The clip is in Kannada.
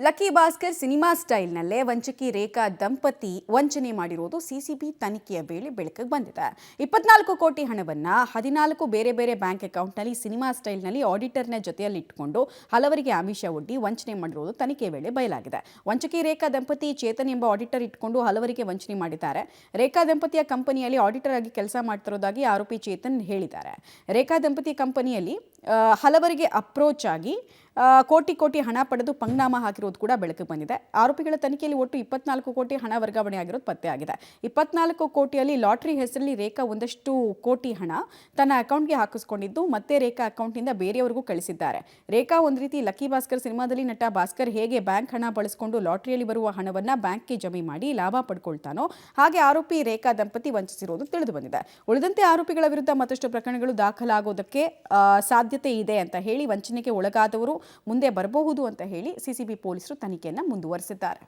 ಲಕ್ಕಿ ಭಾಸ್ಕರ್ ಸಿನಿಮಾ ಸ್ಟೈಲ್ನಲ್ಲೇ ವಂಚಕಿ ರೇಖಾ ದಂಪತಿ ವಂಚನೆ ಮಾಡಿರುವುದು ಸಿಸಿಬಿ ತನಿಖೆಯ ವೇಳೆ ಬೆಳಕಿಗೆ ಬಂದಿದೆ. 24 ಕೋಟಿ ಹಣವನ್ನು 14 ಬೇರೆ ಬೇರೆ ಬ್ಯಾಂಕ್ ಅಕೌಂಟ್ನಲ್ಲಿ ಸಿನಿಮಾ ಸ್ಟೈಲ್ನಲ್ಲಿ ಆಡಿಟರ್ನ ಜೊತೆಯಲ್ಲಿಟ್ಟುಕೊಂಡು ಹಲವರಿಗೆ ಆಮಿಷ ಒಡ್ಡಿ ವಂಚನೆ ಮಾಡಿರುವುದು ತನಿಖೆ ವೇಳೆ ಬಯಲಾಗಿದೆ. ವಂಚಕಿ ರೇಖಾ ದಂಪತಿ ಚೇತನ್ ಎಂಬ ಆಡಿಟರ್ ಇಟ್ಟುಕೊಂಡು ಹಲವರಿಗೆ ವಂಚನೆ ಮಾಡಿದ್ದಾರೆ. ರೇಖಾ ದಂಪತಿಯ ಕಂಪನಿಯಲ್ಲಿ ಆಡಿಟರ್ ಆಗಿ ಕೆಲಸ ಮಾಡ್ತಿರೋದಾಗಿ ಆರೋಪಿ ಚೇತನ್ ಹೇಳಿದ್ದಾರೆ. ರೇಖಾ ದಂಪತಿ ಕಂಪನಿಯಲ್ಲಿ ಹಲವರಿಗೆ ಅಪ್ರೋಚ್ ಆಗಿ ಕೋಟಿ ಹಣ ಪಡೆದು ಪಂಗ್ನಾಮ ಹಾಕಿರೋದು ಕೂಡ ಬೆಳಕಿಗೆ ಬಂದಿದೆ. ಆರೋಪಿಗಳ ತನಿಖೆಯಲ್ಲಿ ಒಟ್ಟು 24 ಕೋಟಿ ಹಣ ವರ್ಗಾವಣೆ ಆಗಿರೋದು ಪತ್ತೆಯಾಗಿದೆ. 24 ಕೋಟಿಯಲ್ಲಿ ಲಾಟರಿ ಹೆಸರಲ್ಲಿ ರೇಖಾ ಒಂದಷ್ಟು ಕೋಟಿ ಹಣ ತನ್ನ ಅಕೌಂಟ್ಗೆ ಹಾಕಿಸ್ಕೊಂಡಿದ್ದು ಮತ್ತೆ ರೇಖಾ ಅಕೌಂಟ್ನಿಂದ ಬೇರೆಯವರಿಗೂ ಕಳಿಸಿದ್ದಾರೆ. ರೇಖಾ ಒಂದು ರೀತಿ ಲಕ್ಕಿ ಭಾಸ್ಕರ್ ಸಿನಿಮಾದಲ್ಲಿ ನಟ ಭಾಸ್ಕರ್ ಹೇಗೆ ಬ್ಯಾಂಕ್ ಹಣ ಬಳಸಿಕೊಂಡು ಲಾಟರಿಯಲ್ಲಿ ಬರುವ ಹಣವನ್ನು ಬ್ಯಾಂಕ್ಗೆ ಜಮೆ ಮಾಡಿ ಲಾಭ ಪಡ್ಕೊಳ್ತಾನೋ ಹಾಗೆ ಆರೋಪಿ ರೇಖಾ ದಂಪತಿ ವಂಚಿಸಿರೋದು ತಿಳಿದು ಬಂದಿದೆ. ಉಳಿದಂತೆ ಆರೋಪಿಗಳ ವಿರುದ್ಧ ಮತ್ತಷ್ಟು ಪ್ರಕರಣಗಳು ದಾಖಲಾಗೋದಕ್ಕೆ ಸಾಧ್ಯತೆ ಇದೆ ಅಂತ ಹೇಳಿ ವಂಚನೆಗೆ ಒಳಗಾದವರು ಮುಂದೆ ಬರಬಹುದು ಅಂತ ಹೇಳಿ ಸಿಸಿಬಿ ಪೊಲೀಸರು ತನಿಖೆಯನ್ನು ಮುಂದುವರಿಸಿದ್ದಾರೆ.